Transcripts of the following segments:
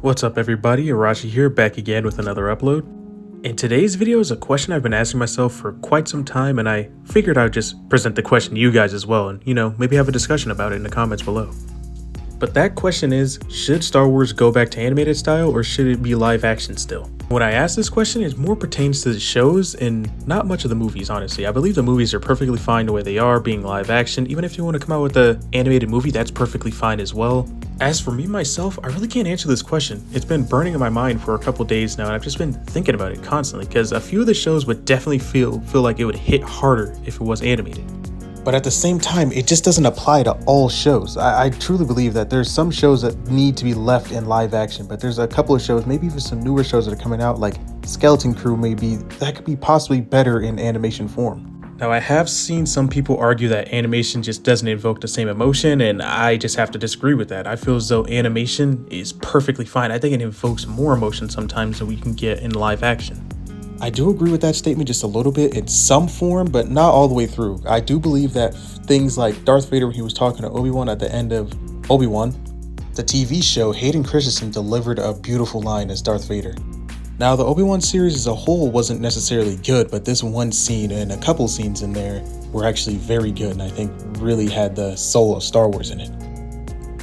What's up everybody, Arashi here, back again with another upload. And today's video is a question I've been asking myself for quite some time, and I figured I'd just present the question to you guys as well and, maybe have a discussion about it in the comments below. But that question is, should Star Wars go back to animated style or should it be live action still? When I ask this question, it more pertains to the shows and not much of the movies, honestly. I believe the movies are perfectly fine the way they are, being live action. Even if you want to come out with an animated movie, that's perfectly fine as well. As for me, myself, I really can't answer this question. It's been burning in my mind for a couple days now, and I've just been thinking about it constantly, because a few of the shows would definitely feel like it would hit harder if it was animated. But at the same time, it just doesn't apply to all shows. I truly believe that there's some shows that need to be left in live action, but there's a couple of shows, maybe even some newer shows that are coming out, like Skeleton Crew maybe, that could be possibly better in animation form. Now, I have seen some people argue that animation just doesn't evoke the same emotion, and I just have to disagree with that. I feel as though animation is perfectly fine. I think it evokes more emotion sometimes than we can get in live action. I do agree with that statement just a little bit in some form, but not all the way through. I do believe that things like Darth Vader when he was talking to Obi-Wan at the end of ObiWan, the TV show, Hayden Christensen delivered a beautiful line as Darth Vader. Now, the Obi-Wan series as a whole wasn't necessarily good, but this one scene and a couple scenes in there were actually very good, and I think really had the soul of Star Wars in it.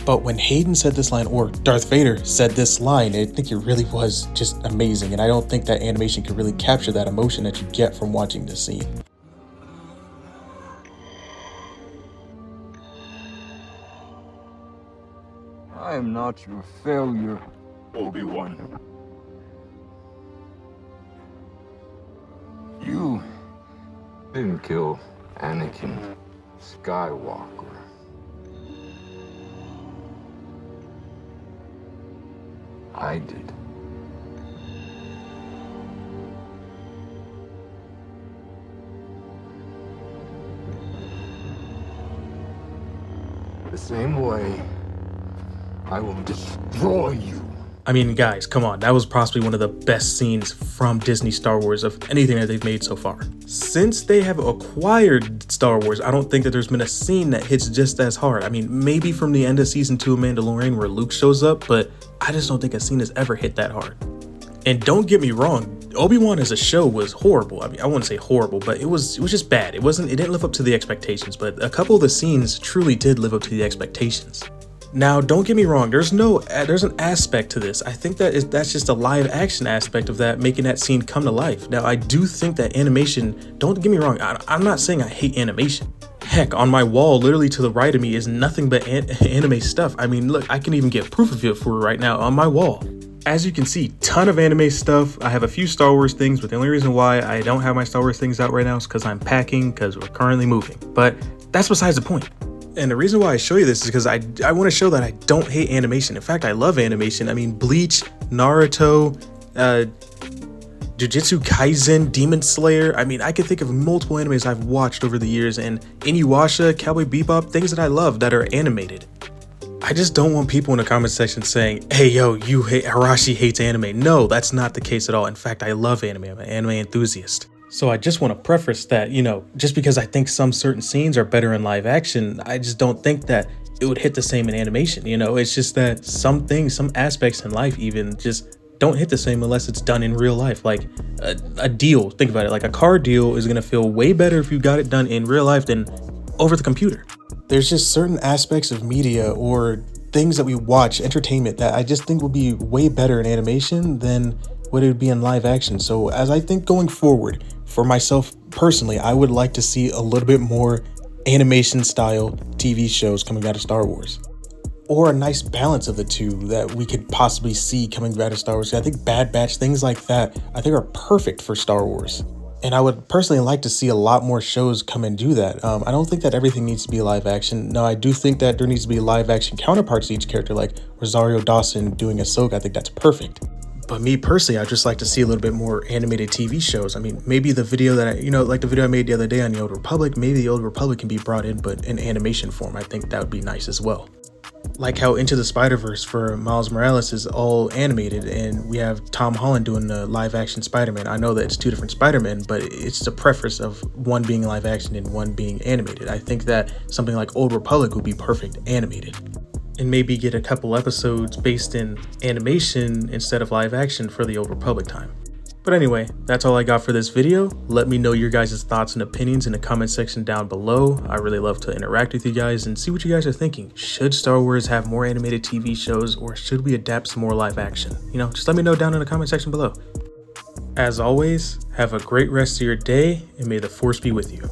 But when Hayden said this line, or Darth Vader said this line, I think it really was just amazing, and I don't think that animation could really capture that emotion that you get from watching this scene. I am not your failure, Obi-Wan. You didn't kill Anakin Skywalker. I did. The same way, I will destroy you. I mean, guys, come on, that was possibly one of the best scenes from Disney Star Wars of anything that they've made so far. Since they have acquired Star Wars, I don't think that there's been a scene that hits just as hard. I mean, maybe from the end of season 2 of Mandalorian where Luke shows up, but I just don't think a scene has ever hit that hard. And don't get me wrong, Obi-Wan as a show was horrible. I mean, I wouldn't say horrible, but it was just bad. It didn't live up to the expectations, but a couple of the scenes truly did live up to the expectations. Now, don't get me wrong, there's an aspect to this. I think that's just a live action aspect of that, making that scene come to life. Now, I do think that animation, don't get me wrong, I'm not saying I hate animation. Heck, on my wall, literally to the right of me is nothing but anime stuff. I mean, look, I can even get proof of it for right now on my wall. As you can see, ton of anime stuff. I have a few Star Wars things, but the only reason why I don't have my Star Wars things out right now is because I'm packing, because we're currently moving. But that's besides the point. And the reason why I show you this is because I want to show that I don't hate animation. In fact, I love animation. I mean, Bleach, Naruto, Jujutsu Kaisen, Demon Slayer. I mean, I can think of multiple animes I've watched over the years, and Inuyasha, Cowboy Bebop, things that I love that are animated. I just don't want people in the comment section saying, hey, yo, Arashi hates anime. No, that's not the case at all. In fact, I love anime. I'm an anime enthusiast. So I just want to preface that, just because I think some certain scenes are better in live action, I just don't think that it would hit the same in animation. It's just that some things, some aspects in life even just don't hit the same unless it's done in real life. Like a deal, think about it, like a car deal is going to feel way better if you got it done in real life than over the computer. There's just certain aspects of media or things that we watch, entertainment, that I just think would be way better in animation than what it would be in live action. So as I think going forward, for myself personally, I would like to see a little bit more animation style TV shows coming out of Star Wars, or a nice balance of the two that we could possibly see coming out of Star Wars. I think Bad Batch, things like that, I think are perfect for Star Wars. And I would personally like to see a lot more shows come and do that. I don't think that everything needs to be live action. No, I do think that there needs to be live action counterparts to each character, like Rosario Dawson doing Ahsoka. I think that's perfect. But me personally, I'd just like to see a little bit more animated TV shows. I mean, maybe the video that like the video I made the other day on the Old Republic, maybe the Old Republic can be brought in, but in animation form. I think that would be nice as well. Like how Into the Spider-Verse for Miles Morales is all animated, and we have Tom Holland doing the live action Spider-Man. I know that it's two different Spider-Men, but it's the preference of one being live action and one being animated. I think that something like Old Republic would be perfect animated. and maybe get a couple episodes based in animation instead of live action for the Old Republic time. But anyway, that's all I got for this video. Let me know your guys' thoughts and opinions in the comment section down below. I really love to interact with you guys and see what you guys are thinking. Should Star Wars have more animated TV shows, or should we adapt some more live action? Just let me know down in the comment section below. As always, have a great rest of your day, and may the Force be with you.